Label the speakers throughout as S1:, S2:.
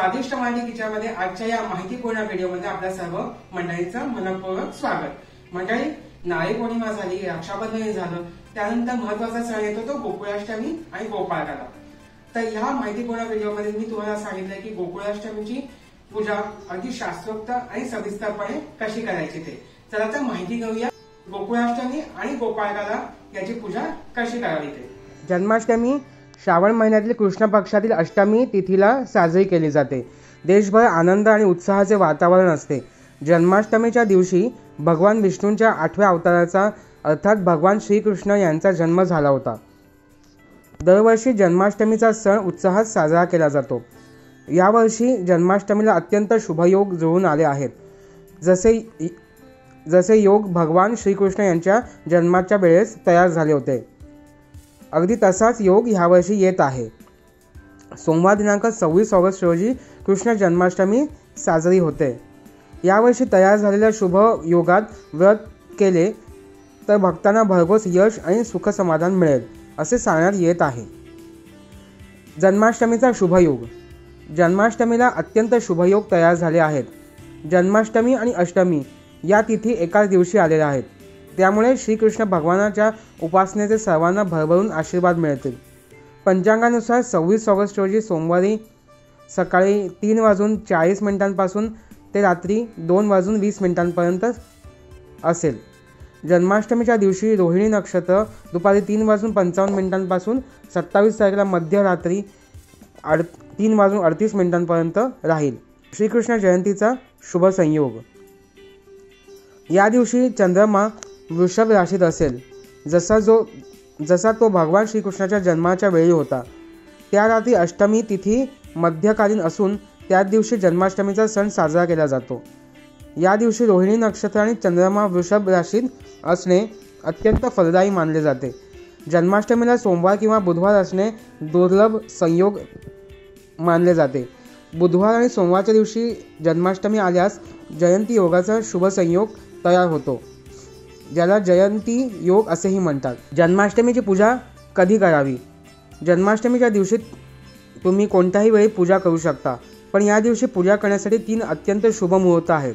S1: स्वादिष्ट माहिती किचनमध्ये आजच्या या माहितीपूर्ण व्हिडिओमध्ये आपल्या सर्व मंडळींचं मनपूर्वक स्वागत। मंडळी, नारळी पौर्णिमा झाली, रक्षाबंधन झालं, त्यानंतर महत्वाचा सण येतो तो गोकुळाष्टमी आणि गोपाळकाला। तर ह्या माहितीपूर्ण व्हिडिओमध्ये मी तुम्हाला सांगितलं की गोकुळाष्टमीची पूजा अगदी शास्त्रोक्त आणि सविस्तरपणे कशी करायची ते। चला तर माहिती घेऊया गोकुळाष्टमी आणि गोपाळकाला याची पूजा कशी करावी ते। जन्माष्टमी श्रावण महिन्यातील कृष्ण पक्षातील अष्टमी तिथीला साजरी केली जाते। देशभर आनंद आणि उत्साहाचे वातावरण असते। जन्माष्टमीच्या दिवशी भगवान विष्णूंच्या 8व्या अवताराचा अर्थात भगवान श्रीकृष्ण यांचा जन्म झाला होता। दरवर्षी जन्माष्टमीचा सण उत्साहात साजरा केला जातो। यावर्षी जन्माष्टमीला अत्यंत शुभयोग जुळून आले आहेत। जसे योग भगवान श्रीकृष्ण यांच्या जन्माच्या वेळेस तयार झाले होते, अगदी तसाच योग ह्यावर्षी येत आहे। सोमवार दिनांक 26 ऑगस्ट रोजी कृष्ण जन्माष्टमी साजरी होते। यावर्षी तयार झालेल्या शुभ योगात व्रत केले तर भक्तांना भरघोस यश आणि सुख समाधान मिळेल असे सांगण्यात येत आहे। जन्माष्टमीचा शुभयोग। जन्माष्टमीला अत्यंत शुभयोग तयार झाले आहेत। जन्माष्टमी आणि अष्टमी या तिथी एकाच दिवशी आलेल्या आहेत, त्यामुळे श्रीकृष्ण भगवानाच्या उपासनेचे सर्वांना भरभरून आशीर्वाद मिळतील। पंचांगानुसार 26 ऑगस्ट रोजी सोमवारी सकाळी 3:40 ते रात्री 2:20 असेल। जन्माष्टमीच्या दिवशी रोहिणी नक्षत्र दुपारी 3:55 27 तारखेला मध्यरात्री 3:38 राहील। श्रीकृष्ण जयंतीचा शुभ संयोग। या दिवशी चंद्रमा वृषभ राशीत असेल, जसा तो भगवान श्रीकृष्णाच्या जन्माच्या वेळी होता। त्या रात्री अष्टमी तिथी मध्यकालीन असून त्याच दिवशी जन्माष्टमीचा सण साजरा केला जातो। या दिवशी रोहिणी नक्षत्र आणि चंद्रमा वृषभ राशीत असणे अत्यंत फलदायी मानले जाते। जन्माष्टमीला सोमवार किंवा बुधवार असणे दुर्लभ संयोग मानले जाते। बुधवार आणि सोमवारच्या दिवशी जन्माष्टमी आल्यास जयंती योगाचा शुभ संयोग तयार होतो, ज्याला जयंती योग असेही म्हणतात। जन्माष्टमीची पूजा कधी करावी। जन्माष्टमीच्या दिवशी तुम्ही कोणत्याही वेळी पूजा करू शकता, पण या दिवशी पूजा करण्यासाठी 3 अत्यंत शुभ मुहूर्त आहेत।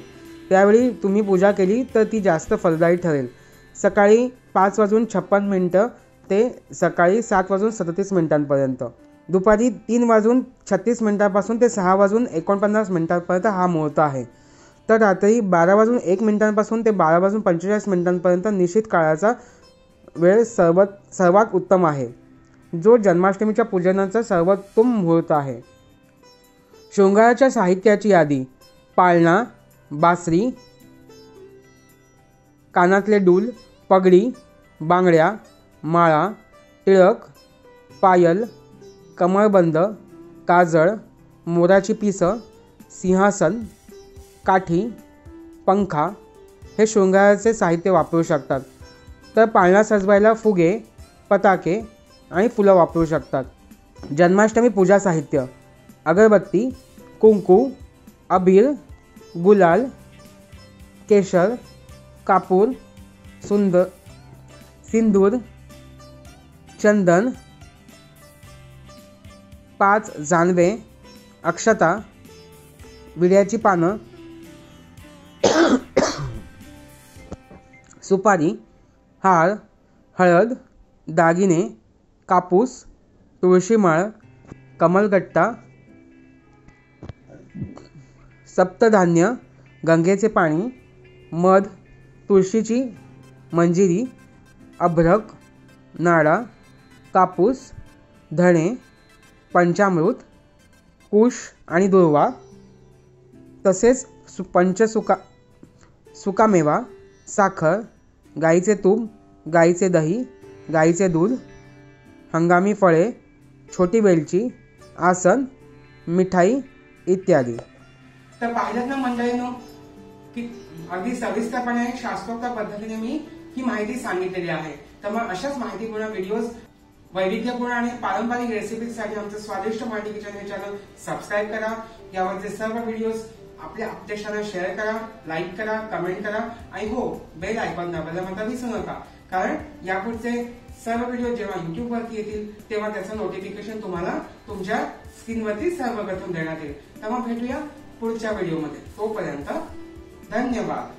S1: त्यावेळी तुम्ही पूजा केली तर ती जास्त फलदायी ठरेल। सकाळी 5:56 ते सकाळी 7:37 दुपारी 3:36 ते 6:49 हा मुहूर्त आहे। तर रात्री 12:01 ते 12:45 निश्चित काळाचा वेळ सर्वात उत्तम आहे, जो जन्माष्टमीच्या पूजनाचा सर्वोत्तम मुहूर्त आहे। शृंगाराच्या साहित्याची यादी। पाळणा, बासरी, कानातले डूल, पगडी, बांगड्या, माळा, टिळक, पायल, कमरबंद, काजळ, मोराची पिसं, सिंहासन, काठी, पंखा हे शृंगाराचे साहित्य वापरू शकतात। तर पाळणा सजवायला फुगे, पताके आणि फुलं वापरू शकतात। जन्माष्टमी पूजा साहित्य। अगरबत्ती, कुंकू, अबीर, गुलाल, केशर, कापूर, सिंदूर, चंदन, 5 जानवे, अक्षता, विड्याची पानं, सुपारी, हार, हळद, दागिने, कापूस, तुळशीमाळ, कमलगट्टा, सप्तधान्य, गंगेचे पाणी, मध, तुळशीची मंजिरी, अभ्रक, नाडा, कापूस, धणे, पंचामृत, कुश आणि दुर्वा, तसेच सुकामेवा, साखर, गाईचे तूप, गाईचे दही, गाईचे दूध, हंगामी फळे, छोटी वेलची, आसन, मिठाई इत्यादी। तर पाहिलं ना मंडळींनो की अगदी सविस्तरपणे शास्त्रोक्त पद्धतीने मी ही माहिती सांगितलेली आहे। तर मग अशाच माहितीपूर्ण व्हिडिओज, वैविध्यपूर्ण आणि पारंपरिक रेसिपीसाठी आमचं स्वादिष्ट माहिती किचन हे चॅनल सबस्क्राईब करा। यावरचे सर्व व्हिडिओज आपल्या अपडेट्सना शेअर करा, लाईक करा, कमेंट करा आणि हो, बेल आयकॉन दाबायला मात्र विसरू नका, कारण यापुढचे सर्व व्हिडिओ जेव्हा युट्यूबवरती येतील तेव्हा त्याचं नोटिफिकेशन तुम्हाला तुमच्या स्क्रीनवरती सर्वप्रथम देण्यात येईल. तेव्हा भेटूया पुढच्या व्हिडिओमध्ये. तोपर्यंत धन्यवाद.